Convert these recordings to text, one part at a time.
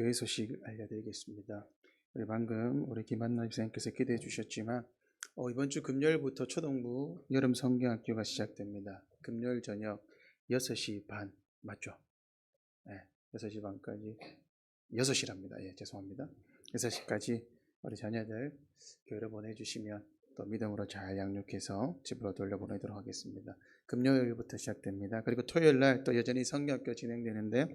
교회 소식 알려드리겠습니다. 우리 방금 우리 김한나 집사님께서 기도해 주셨지만 이번 주 금요일부터 초등부 여름 성경학교가 시작됩니다. 금요일 저녁 6시 반 맞죠? 네, 6시 반까지 6시랍니다. 예, 죄송합니다. 6시까지 우리 자녀들 교회로 보내주시면 또 믿음으로 잘 양육해서 집으로 돌려보내도록 하겠습니다. 금요일부터 시작됩니다. 그리고 토요일 날 또 여전히 성경학교 진행되는데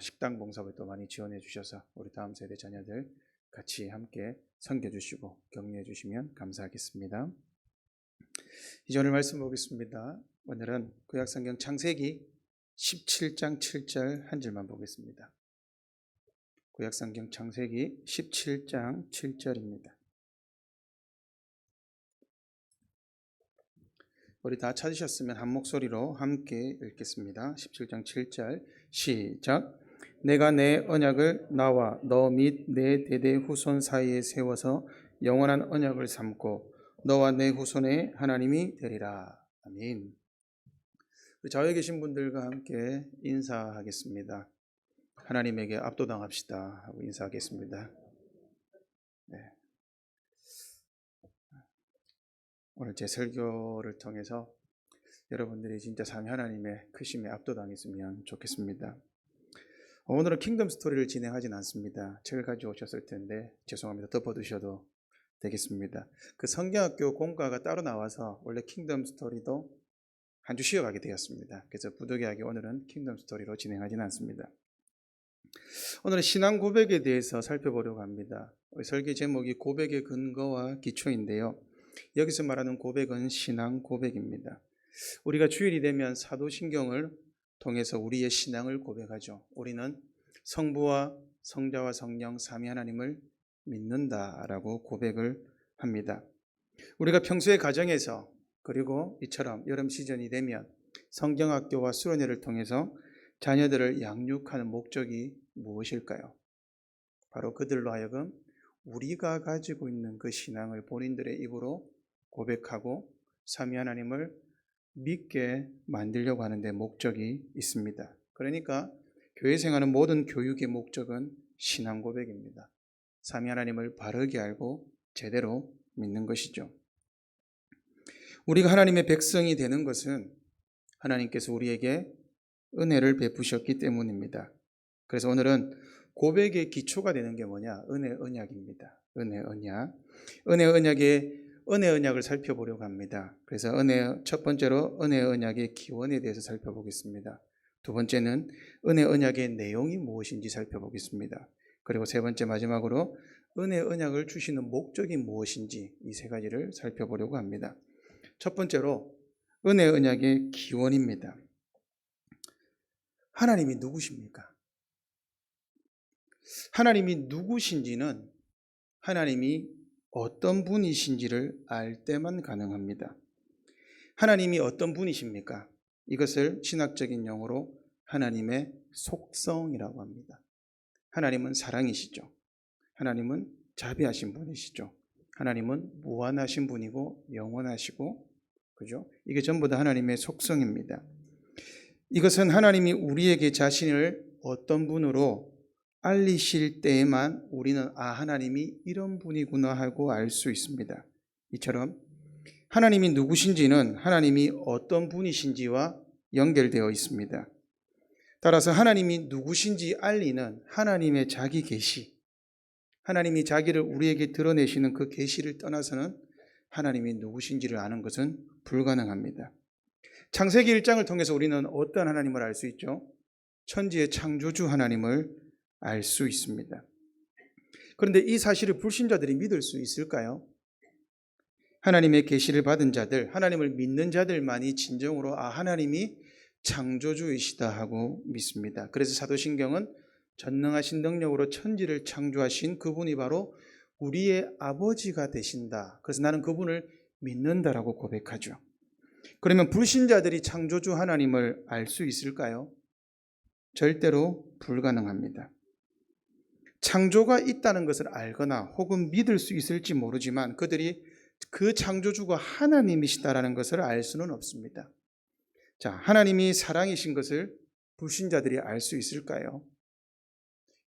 식당 봉사를 또 많이 지원해 주셔서 우리 다음 세대 자녀들 같이 함께 섬겨주시고 격려해 주시면 감사하겠습니다. 이제 오늘 말씀 보겠습니다. 오늘은 구약성경 창세기 17장 7절 한 절만 보겠습니다. 구약성경 창세기 17장 7절입니다. 우리 다 찾으셨으면 한 목소리로 함께 읽겠습니다. 17장 7절 시작. 내가 내 언약을 나와 너 및 내 대대 후손 사이에 세워서 영원한 언약을 삼고 너와 내 후손의 하나님이 되리라. 아멘. 우리 좌우에 계신 분들과 함께 인사하겠습니다. 하나님에게 압도당합시다 하고 인사하겠습니다. 네. 오늘 제 설교를 통해서 여러분들이 진짜 삼위 하나님의 크심에 압도당했으면 좋겠습니다. 오늘은 킹덤 스토리를 진행하진 않습니다. 책을 가져오셨을 텐데 죄송합니다. 덮어두셔도 되겠습니다. 그 성경학교 공과가 따로 나와서 원래 킹덤 스토리도 한 주 쉬어가게 되었습니다. 그래서 부득이하게 오늘은 킹덤 스토리로 진행하진 않습니다. 오늘은 신앙 고백에 대해서 살펴보려고 합니다. 설교 제목이 고백의 근거와 기초인데요. 여기서 말하는 고백은 신앙 고백입니다. 우리가 주일이 되면 사도신경을 통해서 우리의 신앙을 고백하죠. 우리는 성부와 성자와 성령 삼위 하나님을 믿는다라고 고백을 합니다. 우리가 평소의 가정에서 그리고 이처럼 여름 시즌이 되면 성경학교와 수련회를 통해서 자녀들을 양육하는 목적이 무엇일까요? 바로 그들로 하여금 우리가 가지고 있는 그 신앙을 본인들의 입으로 고백하고 삼위 하나님을 믿게 만들려고 하는데 목적이 있습니다. 그러니까 교회 생활은 모든 교육의 목적은 신앙 고백입니다. 삼위 하나님을 바르게 알고 제대로 믿는 것이죠. 우리가 하나님의 백성이 되는 것은 하나님께서 우리에게 은혜를 베푸셨기 때문입니다. 그래서 오늘은 고백의 기초가 되는 게 뭐냐? 은혜 언약입니다. 은혜 언약. 은혜 언약을 살펴보려고 합니다. 그래서 첫 번째로 은혜 언약의 기원에 대해서 살펴보겠습니다. 두 번째는 은혜 언약의 내용이 무엇인지 살펴보겠습니다. 그리고 세 번째 마지막으로 은혜 언약을 주시는 목적이 무엇인지 이 세 가지를 살펴보려고 합니다. 첫 번째로 은혜 언약의 기원입니다. 하나님이 누구십니까? 하나님이 누구신지는 하나님이 어떤 분이신지를 알 때만 가능합니다. 하나님이 어떤 분이십니까? 이것을 신학적인 용어로 하나님의 속성이라고 합니다. 하나님은 사랑이시죠. 하나님은 자비하신 분이시죠. 하나님은 무한하신 분이고 영원하시고, 그죠? 이게 전부 다 하나님의 속성입니다. 이것은 하나님이 우리에게 자신을 어떤 분으로 알리실 때에만 우리는 하나님이 이런 분이구나 하고 알 수 있습니다. 이처럼 하나님이 누구신지는 하나님이 어떤 분이신지와 연결되어 있습니다. 따라서 하나님이 누구신지 알리는 하나님의 자기 계시, 하나님이 자기를 우리에게 드러내시는 그 계시를 떠나서는 하나님이 누구신지를 아는 것은 불가능합니다. 창세기 1장을 통해서 우리는 어떤 하나님을 알 수 있죠? 천지의 창조주 하나님을 알 수 있습니다. 그런데 이 사실을 불신자들이 믿을 수 있을까요? 하나님의 계시를 받은 자들, 하나님을 믿는 자들만이 진정으로 하나님이 창조주이시다 하고 믿습니다. 그래서 사도신경은 전능하신 능력으로 천지를 창조하신 그분이 바로 우리의 아버지가 되신다. 그래서 나는 그분을 믿는다라고 고백하죠. 그러면 불신자들이 창조주 하나님을 알 수 있을까요? 절대로 불가능합니다. 창조가 있다는 것을 알거나 혹은 믿을 수 있을지 모르지만 그들이 그 창조주가 하나님이시다라는 것을 알 수는 없습니다. 자, 하나님이 사랑이신 것을 불신자들이 알 수 있을까요?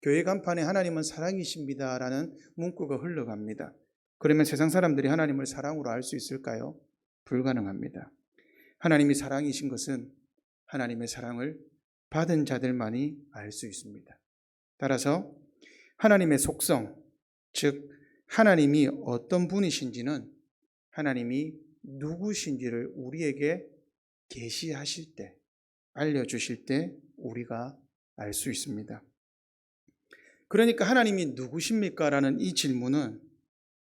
교회 간판에 하나님은 사랑이십니다라는 문구가 흘러갑니다. 그러면 세상 사람들이 하나님을 사랑으로 알 수 있을까요? 불가능합니다. 하나님이 사랑이신 것은 하나님의 사랑을 받은 자들만이 알 수 있습니다. 따라서 하나님의 속성, 즉 하나님이 어떤 분이신지는 하나님이 누구신지를 우리에게 계시하실 때, 알려주실 때 우리가 알 수 있습니다. 그러니까 하나님이 누구십니까? 라는 이 질문은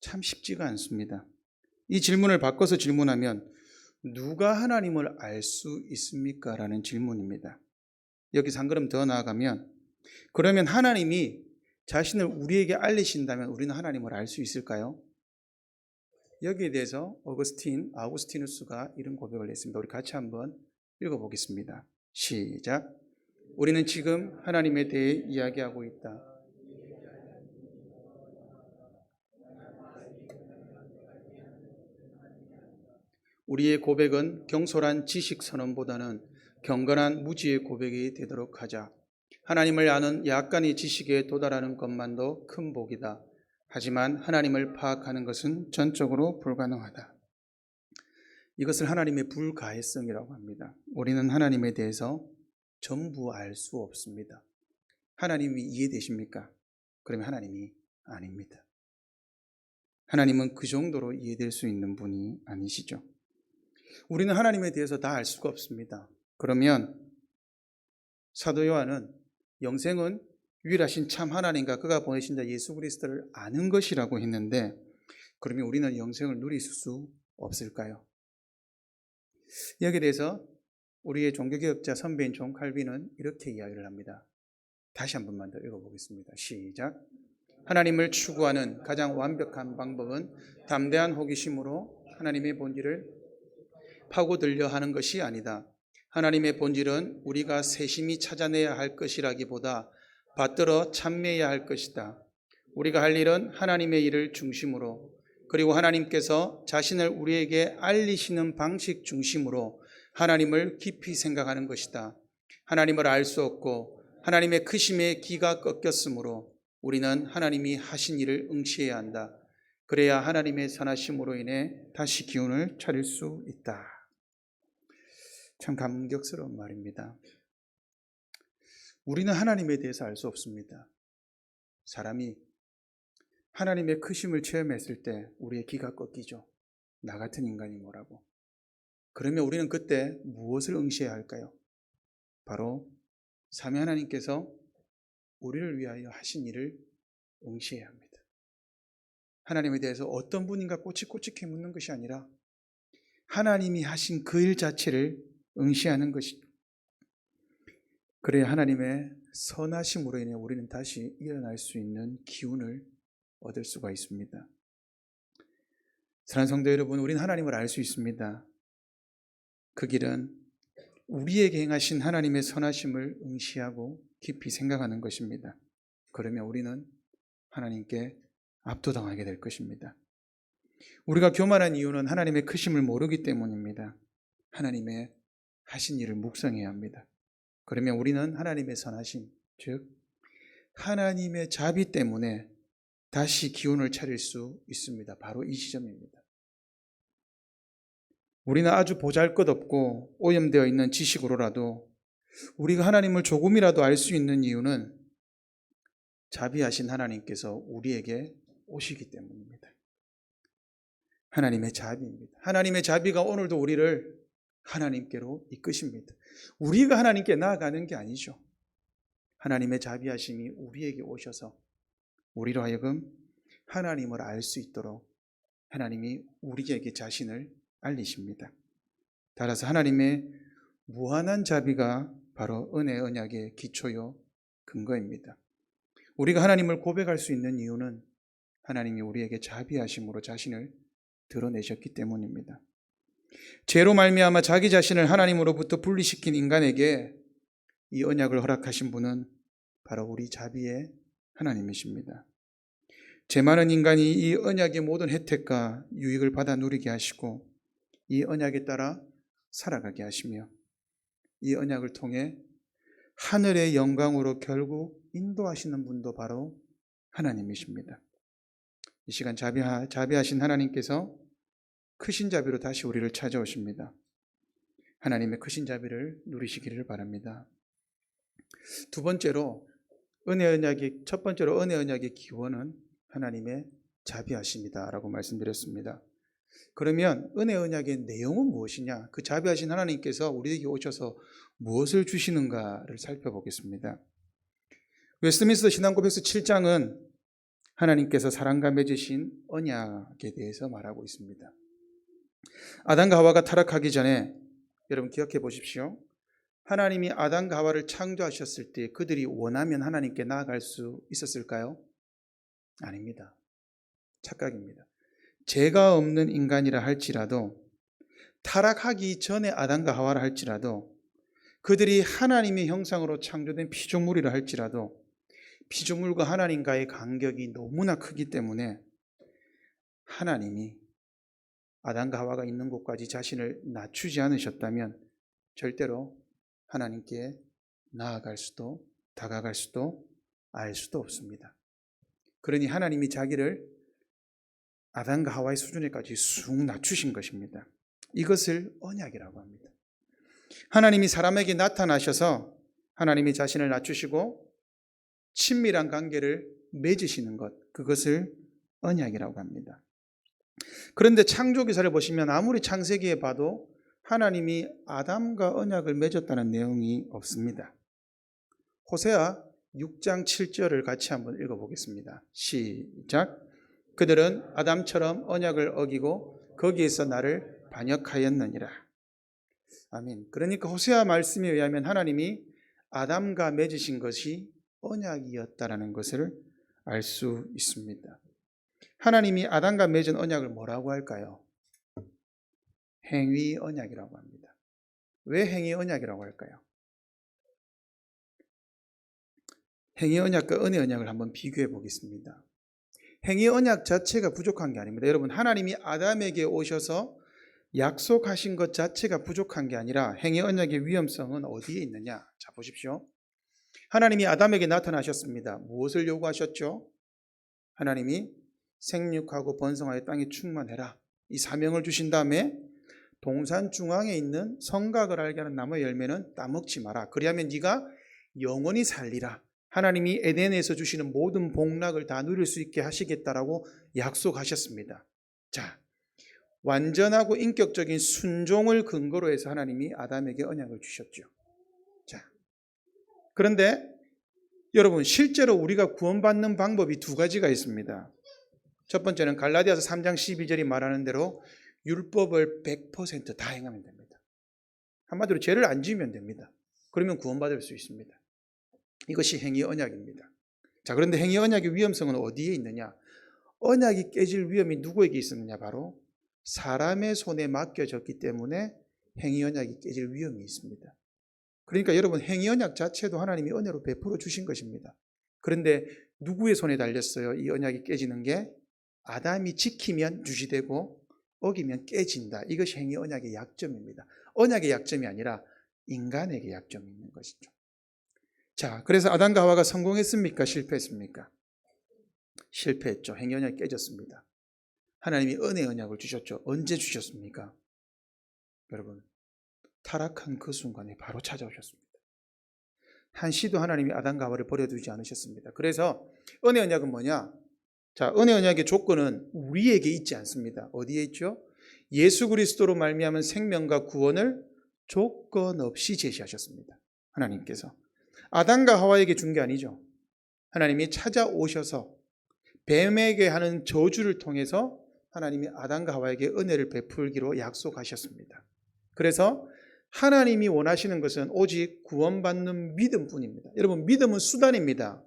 참 쉽지가 않습니다. 이 질문을 바꿔서 질문하면 누가 하나님을 알 수 있습니까? 라는 질문입니다. 여기서 한 걸음 더 나아가면 그러면 하나님이 자신을 우리에게 알리신다면 우리는 하나님을 알 수 있을까요? 여기에 대해서 아우구스티누스가 이런 고백을 했습니다. 우리 같이 한번 읽어보겠습니다. 시작. 우리는 지금 하나님에 대해 이야기하고 있다. 우리의 고백은 경솔한 지식 선언보다는 경건한 무지의 고백이 되도록 하자. 하나님을 아는 약간의 지식에 도달하는 것만도 큰 복이다. 하지만 하나님을 파악하는 것은 전적으로 불가능하다. 이것을 하나님의 불가해성이라고 합니다. 우리는 하나님에 대해서 전부 알 수 없습니다. 하나님이 이해되십니까? 그러면 하나님이 아닙니다. 하나님은 그 정도로 이해될 수 있는 분이 아니시죠. 우리는 하나님에 대해서 다 알 수가 없습니다. 그러면 사도 요한은 영생은 유일하신 참 하나님과 그가 보내신 자 예수 그리스도를 아는 것이라고 했는데 그러면 우리는 영생을 누릴 수 없을까요? 여기에 대해서 우리의 종교개혁자 선배인 존 칼빈은 이렇게 이야기를 합니다. 다시 한 번만 더 읽어보겠습니다. 시작. 하나님을 추구하는 가장 완벽한 방법은 담대한 호기심으로 하나님의 본질을 파고들려 하는 것이 아니다. 하나님의 본질은 우리가 세심히 찾아내야 할 것이라기보다 받들어 참매해야 할 것이다. 우리가 할 일은 하나님의 일을 중심으로 그리고 하나님께서 자신을 우리에게 알리시는 방식 중심으로 하나님을 깊이 생각하는 것이다. 하나님을 알 수 없고 하나님의 크심에 기가 꺾였으므로 우리는 하나님이 하신 일을 응시해야 한다. 그래야 하나님의 선하심으로 인해 다시 기운을 차릴 수 있다. 참 감격스러운 말입니다. 우리는 하나님에 대해서 알 수 없습니다. 사람이 하나님의 크심을 체험했을 때 우리의 기가 꺾이죠. 나 같은 인간이 뭐라고. 그러면 우리는 그때 무엇을 응시해야 할까요? 바로 삼위 하나님께서 우리를 위하여 하신 일을 응시해야 합니다. 하나님에 대해서 어떤 분인가 꼬치꼬치게 묻는 것이 아니라 하나님이 하신 그 일 자체를 응시하는 것이죠. 그래야 하나님의 선하심으로 인해 우리는 다시 일어날 수 있는 기운을 얻을 수가 있습니다. 사랑하는 성도 여러분, 우리는 하나님을 알 수 있습니다. 그 길은 우리에게 행하신 하나님의 선하심을 응시하고 깊이 생각하는 것입니다. 그러면 우리는 하나님께 압도당하게 될 것입니다. 우리가 교만한 이유는 하나님의 크심을 모르기 때문입니다. 하나님의 하신 일을 묵상해야 합니다. 그러면 우리는 하나님의 선하심, 즉 하나님의 자비 때문에 다시 기운을 차릴 수 있습니다. 바로 이 지점입니다. 우리는 아주 보잘것없고 오염되어 있는 지식으로라도 우리가 하나님을 조금이라도 알 수 있는 이유는 자비하신 하나님께서 우리에게 오시기 때문입니다. 하나님의 자비입니다. 하나님의 자비가 오늘도 우리를 하나님께로 이끄십니다. 우리가 하나님께 나아가는 게 아니죠. 하나님의 자비하심이 우리에게 오셔서 우리로 하여금 하나님을 알 수 있도록 하나님이 우리에게 자신을 알리십니다. 따라서 하나님의 무한한 자비가 바로 은혜 언약의 기초요 근거입니다. 우리가 하나님을 고백할 수 있는 이유는 하나님이 우리에게 자비하심으로 자신을 드러내셨기 때문입니다. 죄로 말미암아 자기 자신을 하나님으로부터 분리시킨 인간에게 이 언약을 허락하신 분은 바로 우리 자비의 하나님이십니다. 죄 많은 인간이 이 언약의 모든 혜택과 유익을 받아 누리게 하시고 이 언약에 따라 살아가게 하시며 이 언약을 통해 하늘의 영광으로 결국 인도하시는 분도 바로 하나님이십니다. 이 시간 자비하신 하나님께서 크신 자비로 다시 우리를 찾아오십니다. 하나님의 크신 자비를 누리시기를 바랍니다. 첫 번째로 은혜 언약의 기원은 하나님의 자비하심이다라고 말씀드렸습니다. 그러면 은혜 언약의 내용은 무엇이냐? 그 자비하신 하나님께서 우리에게 오셔서 무엇을 주시는가를 살펴보겠습니다. 웨스트민스터 신앙고백서 7장은 하나님께서 사람과 맺으신 언약에 대해서 말하고 있습니다. 아담과 하와가 타락하기 전에 여러분 기억해 보십시오. 하나님이 아담과 하와를 창조하셨을 때 그들이 원하면 하나님께 나아갈 수 있었을까요? 아닙니다. 착각입니다. 죄가 없는 인간이라 할지라도, 타락하기 전에 아담과 하와라 할지라도, 그들이 하나님의 형상으로 창조된 피조물이라 할지라도 피조물과 하나님과의 간격이 너무나 크기 때문에 하나님이 아담과 하와가 있는 곳까지 자신을 낮추지 않으셨다면 절대로 하나님께 나아갈 수도 다가갈 수도 알 수도 없습니다. 그러니 하나님이 자기를 아담과 하와의 수준에까지 쑥 낮추신 것입니다. 이것을 언약이라고 합니다. 하나님이 사람에게 나타나셔서 하나님이 자신을 낮추시고 친밀한 관계를 맺으시는 것, 그것을 언약이라고 합니다. 그런데 창조기사를 보시면 아무리 창세기에 봐도 하나님이 아담과 언약을 맺었다는 내용이 없습니다. 호세아 6장 7절을 같이 한번 읽어보겠습니다. 시작. 그들은 아담처럼 언약을 어기고 거기에서 나를 반역하였느니라. 아멘. 그러니까 호세아 말씀에 의하면 하나님이 아담과 맺으신 것이 언약이었다라는 것을 알 수 있습니다. 하나님이 아담과 맺은 언약을 뭐라고 할까요? 행위 언약이라고 합니다. 왜 행위 언약이라고 할까요? 행위 언약과 은혜 언약을 한번 비교해 보겠습니다. 행위 언약 자체가 부족한 게 아닙니다. 여러분, 하나님이 아담에게 오셔서 약속하신 것 자체가 부족한 게 아니라 행위 언약의 위험성은 어디에 있느냐? 자, 보십시오. 하나님이 아담에게 나타나셨습니다. 무엇을 요구하셨죠? 하나님이 생육하고 번성하여 땅에 충만해라, 이 사명을 주신 다음에 동산 중앙에 있는 성각을 알게 하는 나무의 열매는 따먹지 마라. 그리하면 네가 영원히 살리라. 하나님이 에덴에서 주시는 모든 복락을 다 누릴 수 있게 하시겠다라고 약속하셨습니다. 자, 완전하고 인격적인 순종을 근거로 해서 하나님이 아담에게 언약을 주셨죠. 자, 그런데 여러분, 실제로 우리가 구원받는 방법이 두 가지가 있습니다. 첫 번째는 갈라디아서 3장 12절이 말하는 대로 율법을 100% 다 행하면 됩니다. 한마디로 죄를 안 지으면 됩니다. 그러면 구원받을 수 있습니다. 이것이 행위 언약입니다. 자, 그런데 행위 언약의 위험성은 어디에 있느냐? 언약이 깨질 위험이 누구에게 있었느냐? 바로 사람의 손에 맡겨졌기 때문에 행위 언약이 깨질 위험이 있습니다. 그러니까 여러분, 행위 언약 자체도 하나님이 은혜로 베풀어 주신 것입니다. 그런데 누구의 손에 달렸어요? 이 언약이 깨지는 게 아담이 지키면 유지되고 어기면 깨진다. 이것이 행위 언약의 약점입니다. 언약의 약점이 아니라 인간에게 약점이 있는 것이죠. 자, 그래서 아담과 하와가 성공했습니까? 실패했습니까? 실패했죠. 행위 언약이 깨졌습니다. 하나님이 은혜 언약을 주셨죠. 언제 주셨습니까? 여러분, 타락한 그 순간에 바로 찾아오셨습니다. 한시도 하나님이 아담과 하와를 버려두지 않으셨습니다. 그래서 은혜 언약은 뭐냐? 자, 은혜 언약의 조건은 우리에게 있지 않습니다. 어디에 있죠? 예수 그리스도로 말미암은 생명과 구원을 조건 없이 제시하셨습니다. 하나님께서 아담과 하와에게 준 게 아니죠. 하나님이 찾아오셔서 뱀에게 하는 저주를 통해서 하나님이 아담과 하와에게 은혜를 베풀기로 약속하셨습니다. 그래서 하나님이 원하시는 것은 오직 구원받는 믿음뿐입니다. 여러분, 믿음은 수단입니다.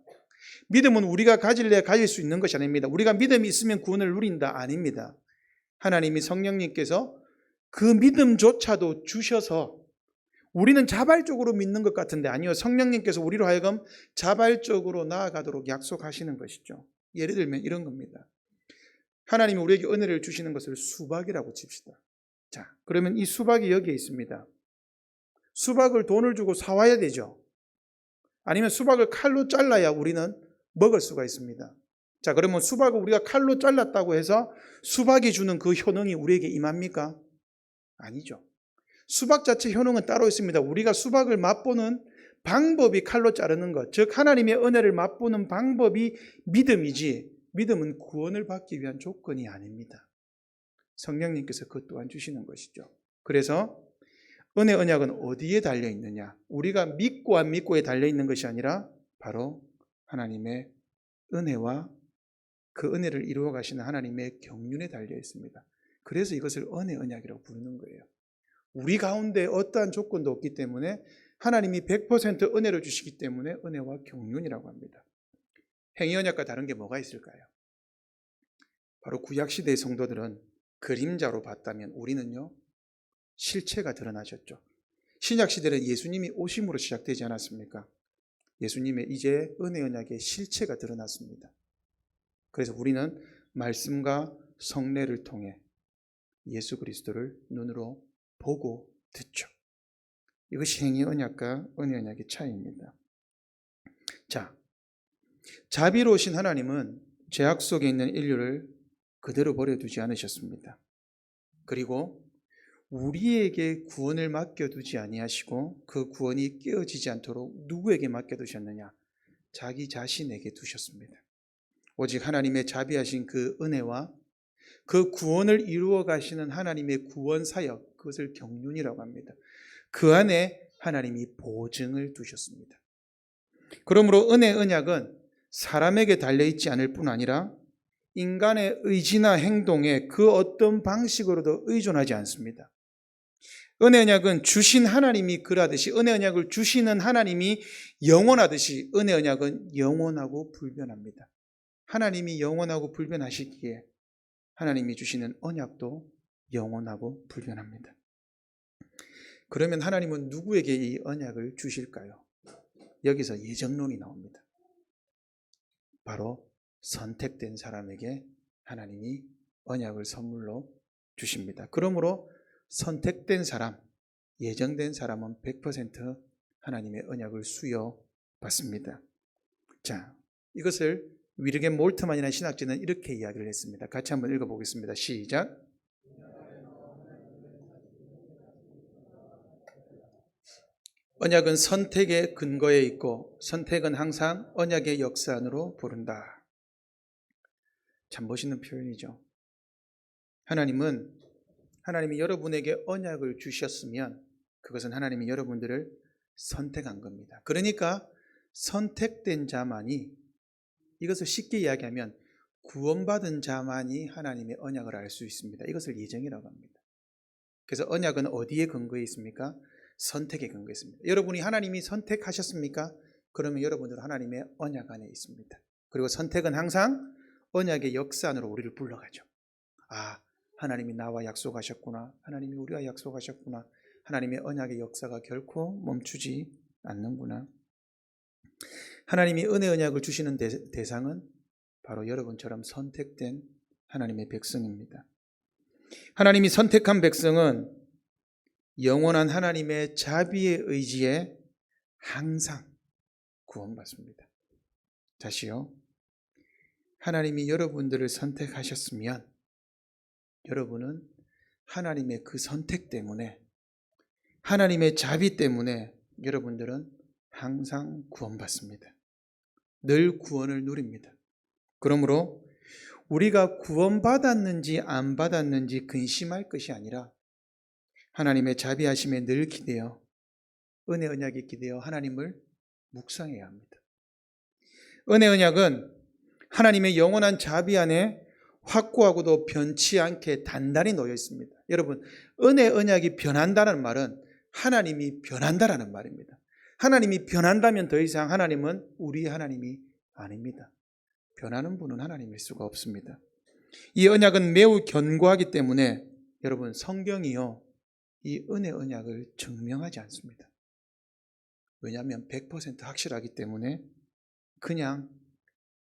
믿음은 우리가 가질래야 가질 수 있는 것이 아닙니다. 우리가 믿음이 있으면 구원을 누린다, 아닙니다. 하나님이 성령님께서 그 믿음조차도 주셔서 우리는 자발적으로 믿는 것 같은데 아니요, 성령님께서 우리로 하여금 자발적으로 나아가도록 약속하시는 것이죠. 예를 들면 이런 겁니다. 하나님이 우리에게 은혜를 주시는 것을 수박이라고 칩시다. 자, 그러면 이 수박이 여기에 있습니다. 수박을 돈을 주고 사와야 되죠. 아니면 수박을 칼로 잘라야 우리는 먹을 수가 있습니다. 자, 그러면 수박을 우리가 칼로 잘랐다고 해서 수박이 주는 그 효능이 우리에게 임합니까? 아니죠. 수박 자체 효능은 따로 있습니다. 우리가 수박을 맛보는 방법이 칼로 자르는 것, 즉 하나님의 은혜를 맛보는 방법이 믿음이지, 믿음은 구원을 받기 위한 조건이 아닙니다. 성령님께서 그것 또한 주시는 것이죠. 그래서 은혜 언약은 어디에 달려 있느냐? 우리가 믿고 안 믿고에 달려 있는 것이 아니라 바로 하나님의 은혜와 그 은혜를 이루어 가시는 하나님의 경륜에 달려 있습니다. 그래서 이것을 은혜 언약이라고 부르는 거예요. 우리 가운데 어떠한 조건도 없기 때문에 하나님이 100% 은혜를 주시기 때문에 은혜와 경륜이라고 합니다. 행위 언약과 다른 게 뭐가 있을까요? 바로 구약시대의 성도들은 그림자로 봤다면 우리는요, 실체가 드러나셨죠. 신약시대는 예수님이 오심으로 시작되지 않았습니까? 예수님의 이제 은혜 언약의 실체가 드러났습니다. 그래서 우리는 말씀과 성례를 통해 예수 그리스도를 눈으로 보고 듣죠. 이것이 행위 언약과 은혜 언약의 차이입니다. 자, 자비로우신 하나님은 죄악 속에 있는 인류를 그대로 버려두지 않으셨습니다. 그리고 우리에게 구원을 맡겨두지 아니하시고 그 구원이 깨어지지 않도록 누구에게 맡겨두셨느냐? 자기 자신에게 두셨습니다. 오직 하나님의 자비하신 그 은혜와 그 구원을 이루어 가시는 하나님의 구원 사역, 그것을 경륜이라고 합니다. 그 안에 하나님이 보증을 두셨습니다. 그러므로 은혜 언약은 사람에게 달려있지 않을 뿐 아니라 인간의 의지나 행동에 그 어떤 방식으로도 의존하지 않습니다. 은혜 언약은 주신 하나님이 그러하듯이, 은혜 언약을 주시는 하나님이 영원하듯이 은혜 언약은 영원하고 불변합니다. 하나님이 영원하고 불변하시기에 하나님이 주시는 언약도 영원하고 불변합니다. 그러면 하나님은 누구에게 이 언약을 주실까요? 여기서 예정론이 나옵니다. 바로 선택된 사람에게 하나님이 언약을 선물로 주십니다. 그러므로 선택된 사람, 예정된 사람은 100% 하나님의 언약을 수여받습니다. 자, 이것을 위르겐 몰트만이라는 신학자는 이렇게 이야기를 했습니다. 같이 한번 읽어보겠습니다. 시작. 언약은 선택의 근거에 있고 선택은 항상 언약의 역사 안으로 부른다. 참 멋있는 표현이죠. 하나님이 여러분에게 언약을 주셨으면 그것은 하나님이 여러분들을 선택한 겁니다. 그러니까 선택된 자만이, 이것을 쉽게 이야기하면 구원받은 자만이 하나님의 언약을 알 수 있습니다. 이것을 예정이라고 합니다. 그래서 언약은 어디에 근거해 있습니까? 선택에 근거해 있습니다. 여러분이 하나님이 선택하셨습니까? 그러면 여러분들은 하나님의 언약 안에 있습니다. 그리고 선택은 항상 언약의 역사 안으로 우리를 불러가죠. 아, 하나님이 나와 약속하셨구나. 하나님이 우리와 약속하셨구나. 하나님의 언약의 역사가 결코 멈추지 않는구나. 하나님이 은혜 언약을 주시는 대상은 바로 여러분처럼 선택된 하나님의 백성입니다. 하나님이 선택한 백성은 영원한 하나님의 자비의 의지에 항상 구원받습니다. 다시요. 하나님이 여러분들을 선택하셨으면 여러분은 하나님의 그 선택 때문에, 하나님의 자비 때문에 여러분들은 항상 구원받습니다. 늘 구원을 누립니다. 그러므로 우리가 구원받았는지 안 받았는지 근심할 것이 아니라 하나님의 자비하심에 늘 기대어, 은혜 언약에 기대어 하나님을 묵상해야 합니다. 은혜 언약은 하나님의 영원한 자비 안에 확고하고도 변치 않게 단단히 놓여 있습니다. 여러분, 은혜 언약이 변한다는 말은 하나님이 변한다라는 말입니다. 하나님이 변한다면 더 이상 하나님은 우리의 하나님이 아닙니다. 변하는 분은 하나님일 수가 없습니다. 이 언약은 매우 견고하기 때문에 여러분, 성경이요, 이 은혜 언약을 증명하지 않습니다. 왜냐하면 100% 확실하기 때문에 그냥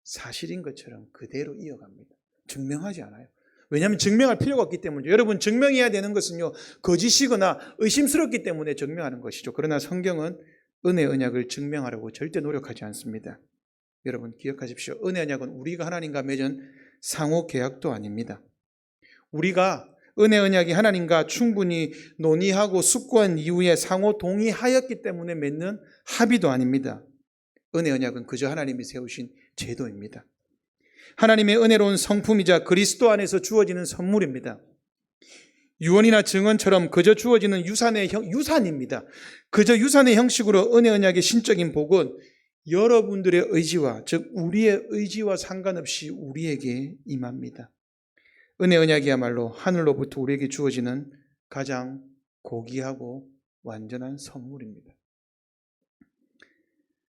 사실인 것처럼 그대로 이어갑니다. 증명하지 않아요. 왜냐하면 증명할 필요가 없기 때문이죠. 여러분, 증명해야 되는 것은요, 거짓이거나 의심스럽기 때문에 증명하는 것이죠. 그러나 성경은 은혜 언약을 증명하려고 절대 노력하지 않습니다. 여러분 기억하십시오. 은혜 언약은 우리가 하나님과 맺은 상호 계약도 아닙니다. 우리가 은혜 언약이 하나님과 충분히 논의하고 숙고한 이후에 상호 동의하였기 때문에 맺는 합의도 아닙니다. 은혜 언약은 그저 하나님이 세우신 제도입니다. 하나님의 은혜로운 성품이자 그리스도 안에서 주어지는 선물입니다. 유언이나 증언처럼 그저 주어지는 유산입니다. 그저 유산의 형식으로 은혜 언약의 신적인 복은 여러분들의 의지와, 즉 우리의 의지와 상관없이 우리에게 임합니다. 은혜 언약이야말로 하늘로부터 우리에게 주어지는 가장 고귀하고 완전한 선물입니다.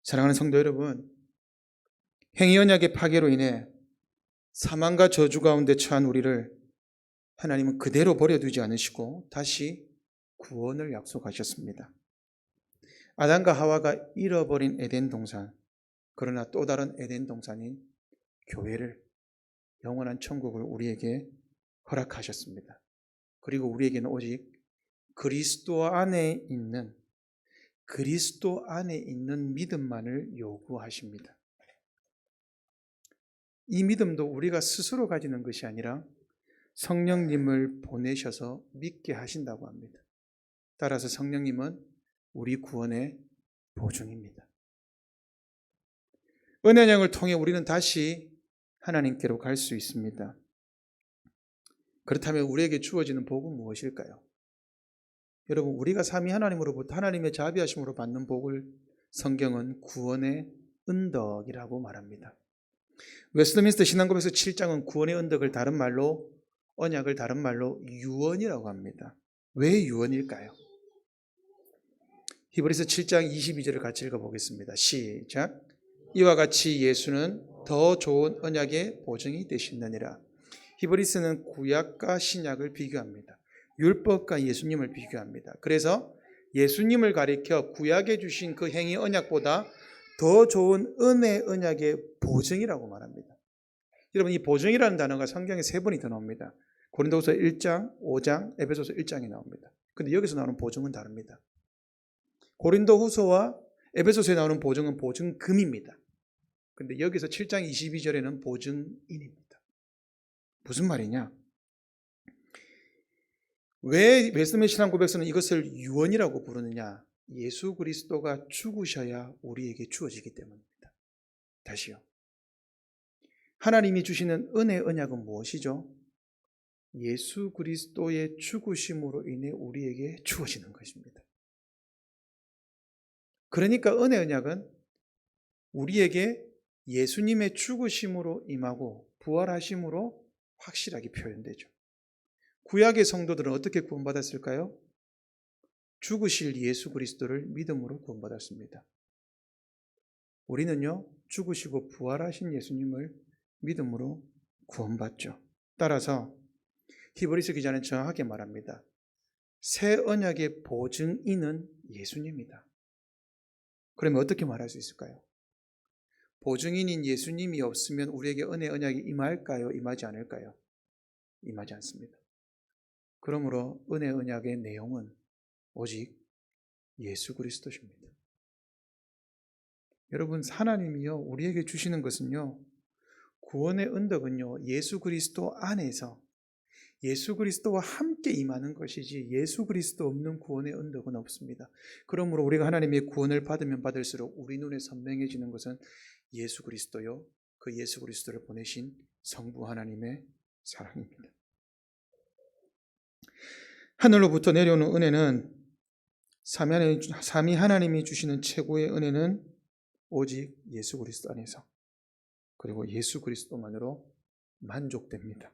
사랑하는 성도 여러분, 행위 언약의 파괴로 인해 사망과 저주 가운데 처한 우리를 하나님은 그대로 버려두지 않으시고 다시 구원을 약속하셨습니다. 아담과 하와가 잃어버린 에덴 동산, 그러나 또 다른 에덴 동산인 교회를, 영원한 천국을 우리에게 허락하셨습니다. 그리고 우리에게는 오직 그리스도 안에 있는 믿음만을 요구하십니다. 이 믿음도 우리가 스스로 가지는 것이 아니라 성령님을 보내셔서 믿게 하신다고 합니다. 따라서 성령님은 우리 구원의 보증입니다. 은혜 언약을 통해 우리는 다시 하나님께로 갈 수 있습니다. 그렇다면 우리에게 주어지는 복은 무엇일까요? 여러분, 우리가 삼위 하나님으로부터 하나님의 자비하심으로 받는 복을 성경은 구원의 은덕이라고 말합니다. 웨스트민스터 신앙고백서 7장은 구원의 은덕을 다른 말로, 언약을 다른 말로 유언이라고 합니다. 왜 유언일까요? 히브리서 7장 22절을 같이 읽어보겠습니다. 시작. 이와 같이 예수는 더 좋은 언약의 보증이 되시느니라. 히브리서는 구약과 신약을 비교합니다. 율법과 예수님을 비교합니다. 그래서 예수님을 가리켜 구약에 주신 그 행위 언약보다 더 좋은 은혜 언약의 보증이라고 말합니다. 여러분, 이 보증이라는 단어가 성경에 3번이 더 나옵니다. 고린도후서 1장, 5장, 에베소서 1장이 나옵니다. 근데 여기서 나오는 보증은 다릅니다. 고린도후서와 에베소서에 나오는 보증은 보증금입니다. 근데 여기서 7장 22절에는 보증인입니다. 무슨 말이냐? 왜 웨스트민스터 신앙고백서는 이것을 유언이라고 부르느냐? 예수 그리스도가 죽으셔야 우리에게 주어지기 때문입니다. 다시요. 하나님이 주시는 은혜 언약은 무엇이죠? 예수 그리스도의 죽으심으로 인해 우리에게 주어지는 것입니다. 그러니까 은혜 언약은 우리에게 예수님의 죽으심으로 임하고 부활하심으로 확실하게 표현되죠. 구약의 성도들은 어떻게 구원받았을까요? 죽으실 예수 그리스도를 믿음으로 구원받았습니다. 우리는요, 죽으시고 부활하신 예수님을 믿음으로 구원받죠. 따라서 히브리서 기자는 정확하게 말합니다. 새 언약의 보증인은 예수님이다. 그러면 어떻게 말할 수 있을까요? 보증인인 예수님이 없으면 우리에게 은혜 언약이 임할까요? 임하지 않을까요? 임하지 않습니다. 그러므로 은혜 언약의 내용은 오직 예수 그리스도십니다. 여러분, 하나님이요 우리에게 주시는 것은요, 구원의 은덕은요 예수 그리스도 안에서 예수 그리스도와 함께 임하는 것이지 예수 그리스도 없는 구원의 은덕은 없습니다. 그러므로 우리가 하나님의 구원을 받으면 받을수록 우리 눈에 선명해지는 것은 예수 그리스도요, 그 예수 그리스도를 보내신 성부 하나님의 사랑입니다. 하늘로부터 내려오는 은혜는 삼위 하나님이 주시는 최고의 은혜는 오직 예수 그리스도 안에서, 그리고 예수 그리스도만으로 만족됩니다.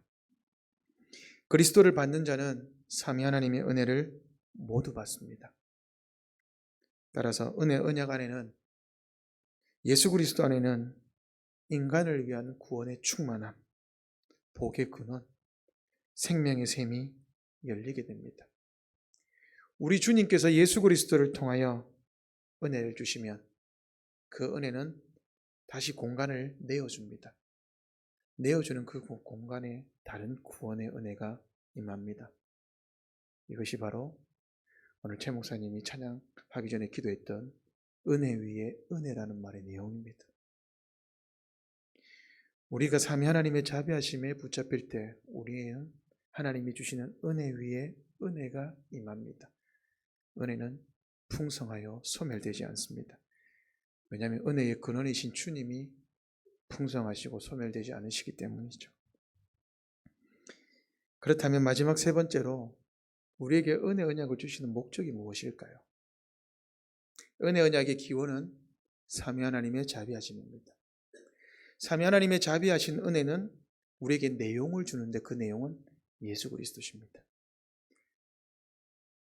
그리스도를 받는 자는 삼위 하나님의 은혜를 모두 받습니다. 따라서 은혜 언약 안에는, 예수 그리스도 안에는 인간을 위한 구원의 충만함, 복의 근원, 생명의 샘이 열리게 됩니다. 우리 주님께서 예수 그리스도를 통하여 은혜를 주시면 그 은혜는 다시 공간을 내어줍니다. 내어주는 그 공간에 다른 구원의 은혜가 임합니다. 이것이 바로 오늘 최 목사님이 찬양하기 전에 기도했던 은혜 위에 은혜라는 말의 내용입니다. 우리가 삼위 하나님의 자비하심에 붙잡힐 때 우리는 하나님이 주시는 은혜 위에 은혜가 임합니다. 은혜는 풍성하여 소멸되지 않습니다. 왜냐하면 은혜의 근원이신 주님이 풍성하시고 소멸되지 않으시기 때문이죠. 그렇다면 마지막 세 번째로 우리에게 은혜 언약을 주시는 목적이 무엇일까요? 은혜 언약의 기원은 삼위 하나님의 자비하심입니다. 삼위 하나님의 자비하신 은혜는 우리에게 내용을 주는데 그 내용은 예수 그리스도십니다.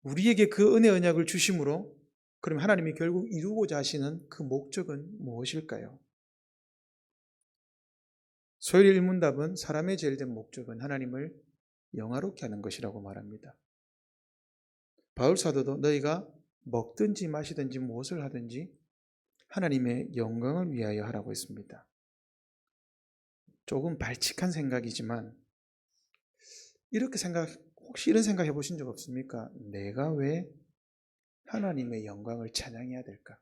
우리에게 그 은혜 언약을 주심으로 그럼 하나님이 결국 이루고자 하시는 그 목적은 무엇일까요? 소열 일문답은 사람의 제일 된 목적은 하나님을 영화롭게 하는 것이라고 말합니다. 바울 사도도 너희가 먹든지 마시든지 무엇을 하든지 하나님의 영광을 위하여 하라고 했습니다. 조금 발칙한 생각이지만 혹시 이런 생각 해보신 적 없습니까? 내가 왜 하나님의 영광을 찬양해야 될까?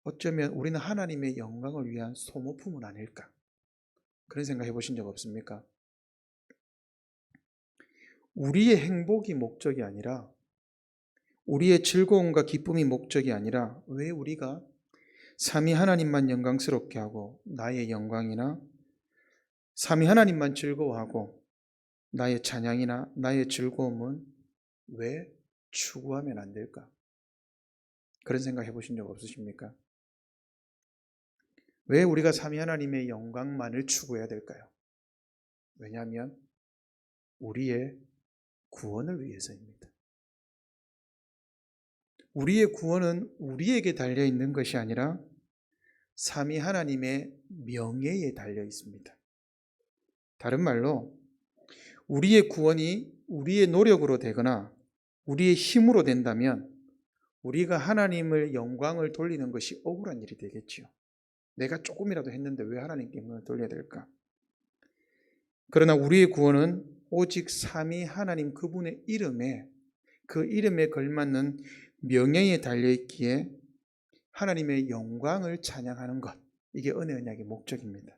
어쩌면 우리는 하나님의 영광을 위한 소모품은 아닐까? 그런 생각 해보신 적 없습니까? 우리의 행복이 목적이 아니라, 우리의 즐거움과 기쁨이 목적이 아니라 왜 우리가 삼위 하나님만 영광스럽게 하고 나의 영광이나 삼위 하나님만 즐거워하고 나의 찬양이나 나의 즐거움은 왜 추구하면 안 될까? 그런 생각 해보신 적 없으십니까? 왜 우리가 삼위 하나님의 영광만을 추구해야 될까요? 왜냐하면 우리의 구원을 위해서입니다. 우리의 구원은 우리에게 달려있는 것이 아니라 삼위 하나님의 명예에 달려 있습니다. 다른 말로 우리의 구원이 우리의 노력으로 되거나 우리의 힘으로 된다면 우리가 하나님을 영광을 돌리는 것이 억울한 일이 되겠지요. 내가 조금이라도 했는데 왜 하나님께 영광을 돌려야 될까? 그러나 우리의 구원은 오직 삼위 하나님 그분의 이름에, 그 이름에 걸맞는 명예에 달려있기에 하나님의 영광을 찬양하는 것, 이게 은혜 언약의 목적입니다.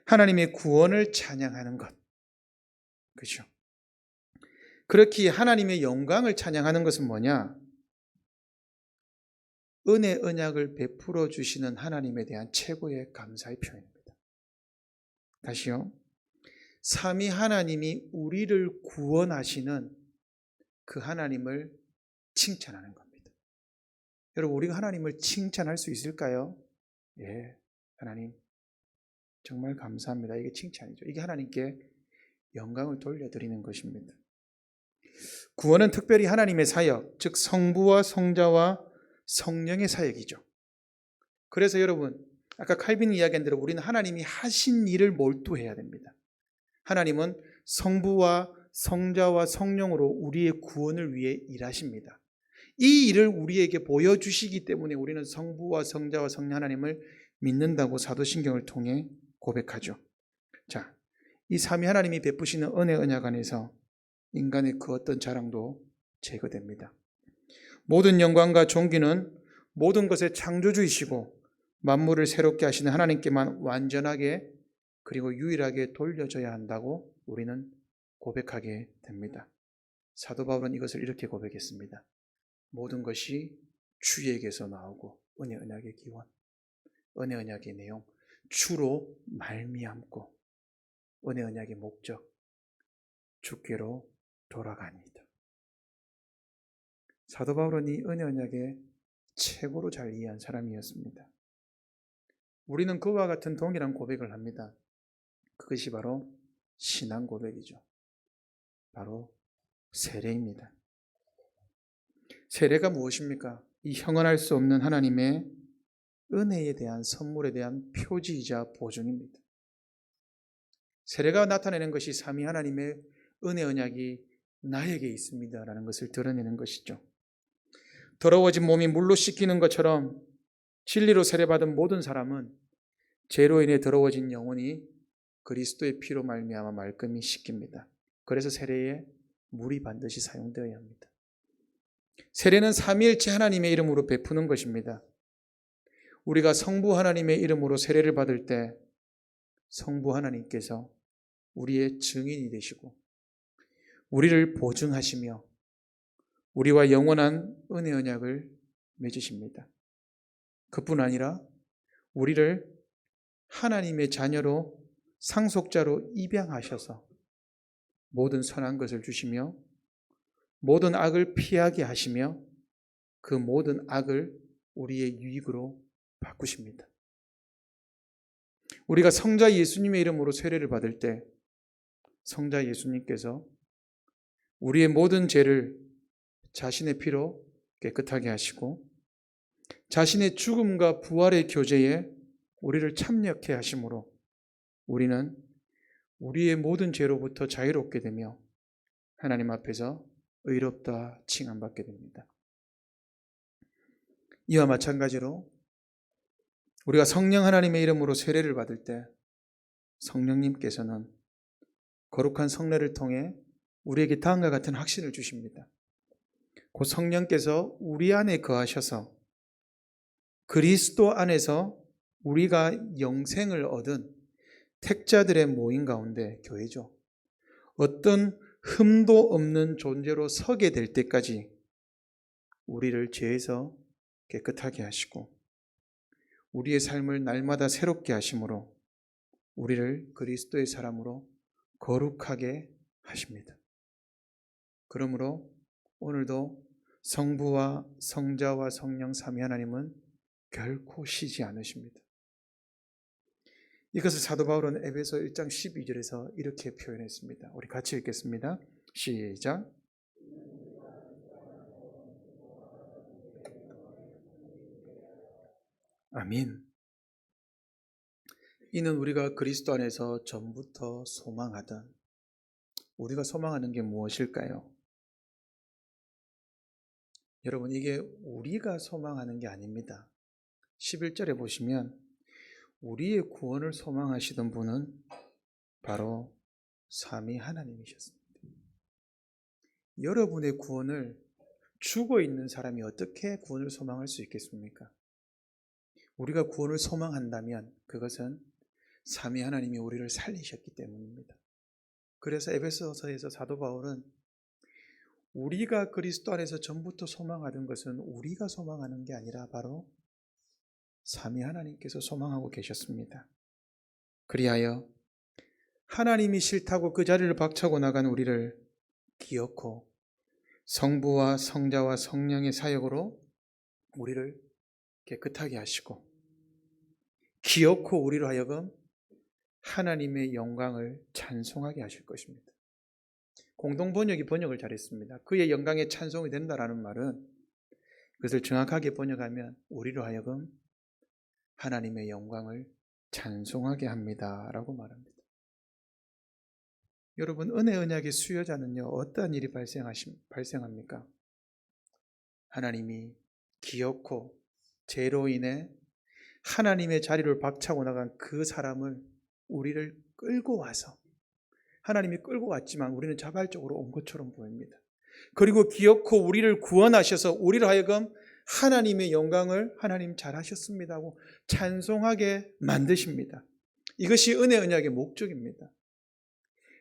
하나님의 구원을 찬양하는 것, 그렇죠? 그렇기에 하나님의 영광을 찬양하는 것은 뭐냐? 은혜 언약을 베풀어 주시는 하나님에 대한 최고의 감사의 표현입니다. 다시요. 삼위 하나님이 우리를 구원하시는 그 하나님을 칭찬하는 겁니다. 여러분, 우리가 하나님을 칭찬할 수 있을까요? 예, 하나님 정말 감사합니다. 이게 칭찬이죠. 이게 하나님께 영광을 돌려드리는 것입니다. 구원은 특별히 하나님의 사역, 즉 성부와 성자와 성령의 사역이죠. 그래서 여러분, 아까 칼빈이 이야기한 대로 우리는 하나님이 하신 일을 몰두해야 됩니다. 하나님은 성부와 성자와 성령으로 우리의 구원을 위해 일하십니다. 이 일을 우리에게 보여주시기 때문에 우리는 성부와 성자와 성령 하나님을 믿는다고 사도신경을 통해 고백하죠. 자, 이 삼위 하나님이 베푸시는 은혜 언약 안에서 인간의 그 어떤 자랑도 제거됩니다. 모든 영광과 존귀는 모든 것의 창조주이시고 만물을 새롭게 하시는 하나님께만 완전하게 그리고 유일하게 돌려져야 한다고 우리는 고백하게 됩니다. 사도 바울은 이것을 이렇게 고백했습니다. 모든 것이 주에게서 나오고 은혜 언약의 기원, 은혜 언약의 내용, 주로 말미암고 은혜 언약의 목적, 주께로 돌아갑니다. 사도 바울은 이 은혜 언약의 최고로 잘 이해한 사람이었습니다. 우리는 그와 같은 동일한 고백을 합니다. 그것이 바로 신앙 고백이죠. 바로 세례입니다. 세례가 무엇입니까? 이 형언할 수 없는 하나님의 은혜에 대한 선물에 대한 표지이자 보증입니다. 세례가 나타내는 것이 삼위 하나님의 은혜 언약이 나에게 있습니다라는 것을 드러내는 것이죠. 더러워진 몸이 물로 씻기는 것처럼 진리로 세례받은 모든 사람은 죄로 인해 더러워진 영혼이 그리스도의 피로 말미암아 말끔히 씻깁니다. 그래서 세례에 물이 반드시 사용되어야 합니다. 세례는 삼위일체 하나님의 이름으로 베푸는 것입니다. 우리가 성부 하나님의 이름으로 세례를 받을 때 성부 하나님께서 우리의 증인이 되시고 우리를 보증하시며 우리와 영원한 은혜 언약을 맺으십니다. 그뿐 아니라 우리를 하나님의 자녀로 상속자로 입양하셔서 모든 선한 것을 주시며 모든 악을 피하게 하시며 그 모든 악을 우리의 유익으로 바꾸십니다. 우리가 성자 예수님의 이름으로 세례를 받을 때 성자 예수님께서 우리의 모든 죄를 자신의 피로 깨끗하게 하시고 자신의 죽음과 부활의 교제에 우리를 참여케 하심으로 우리는 우리의 모든 죄로부터 자유롭게 되며 하나님 앞에서 의롭다 칭함받게 됩니다. 이와 마찬가지로 우리가 성령 하나님의 이름으로 세례를 받을 때 성령님께서는 거룩한 성례를 통해 우리에게 다음과 같은 확신을 주십니다. 곧 성령께서 우리 안에 거하셔서 그리스도 안에서 우리가 영생을 얻은 택자들의 모임 가운데 교회죠. 어떤 흠도 없는 존재로 서게 될 때까지 우리를 죄에서 깨끗하게 하시고 우리의 삶을 날마다 새롭게 하심으로 우리를 그리스도의 사람으로 거룩하게 하십니다. 그러므로 오늘도 성부와 성자와 성령 삼위 하나님은 결코 쉬지 않으십니다. 이것을 사도 바울은 에베소 1장 12절에서 이렇게 표현했습니다. 우리 같이 읽겠습니다. 시작. 아멘. 이는 우리가 그리스도 안에서 전부터 소망하던 우리가 소망하는 게 무엇일까요? 여러분, 이게 우리가 소망하는 게 아닙니다. 11절에 보시면 우리의 구원을 소망하시던 분은 바로 삼위 하나님이셨습니다. 여러분의 구원을 죽어 있는 사람이 어떻게 구원을 소망할 수 있겠습니까? 우리가 구원을 소망한다면 그것은 삼위 하나님이 우리를 살리셨기 때문입니다. 그래서 에베소서에서 사도 바울은 우리가 그리스도 안에서 전부터 소망하던 것은 우리가 소망하는 게 아니라 바로 삼위 하나님께서 소망하고 계셨습니다. 그리하여 하나님이 싫다고 그 자리를 박차고 나간 우리를 기어코 성부와 성자와 성령의 사역으로 우리를 깨끗하게 하시고 기어코 우리로 하여금 하나님의 영광을 찬송하게 하실 것입니다. 공동번역이 번역을 잘했습니다. 그의 영광에 찬송이 된다라는 말은 그것을 정확하게 번역하면 우리로 하여금 하나님의 영광을 찬송하게 합니다 라고 말합니다. 여러분, 은혜 언약의 수요자는요 어떠한 일이 발생합니까? 하나님이 기어코 죄로 인해 하나님의 자리를 박차고 나간 그 사람을 우리를 끌고 와서 하나님이 끌고 왔지만 우리는 자발적으로 온 것처럼 보입니다. 그리고 기어코 우리를 구원하셔서 우리를 하여금 하나님의 영광을 하나님 잘하셨습니다 하고 찬송하게 만드십니다. 이것이 은혜 언약의 목적입니다.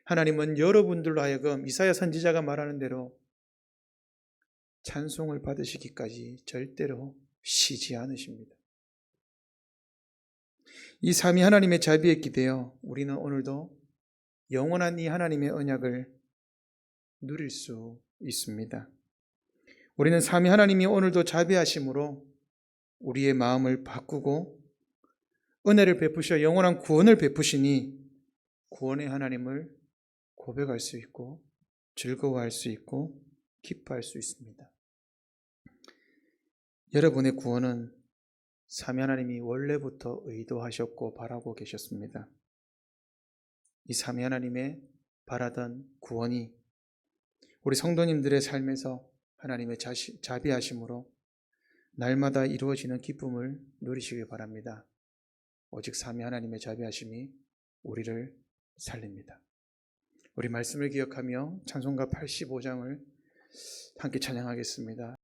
하나님은 여러분들로 하여금 이사야 선지자가 말하는 대로 찬송을 받으시기까지 절대로 쉬지 않으십니다. 이 삼위 하나님의 자비에 기대어 우리는 오늘도 영원한 이 하나님의 언약을 누릴 수 있습니다. 우리는 삼위 하나님이 오늘도 자비하심으로 우리의 마음을 바꾸고 은혜를 베푸셔 영원한 구원을 베푸시니 구원의 하나님을 고백할 수 있고 즐거워할 수 있고 기뻐할 수 있습니다. 여러분의 구원은 삼위 하나님이 원래부터 의도하셨고 바라고 계셨습니다. 이 삼위 하나님의 바라던 구원이 우리 성도님들의 삶에서 하나님의 자비하심으로 날마다 이루어지는 기쁨을 누리시길 바랍니다. 오직 삼위 하나님의 자비하심이 우리를 살립니다. 우리 말씀을 기억하며 찬송가 85장을 함께 찬양하겠습니다.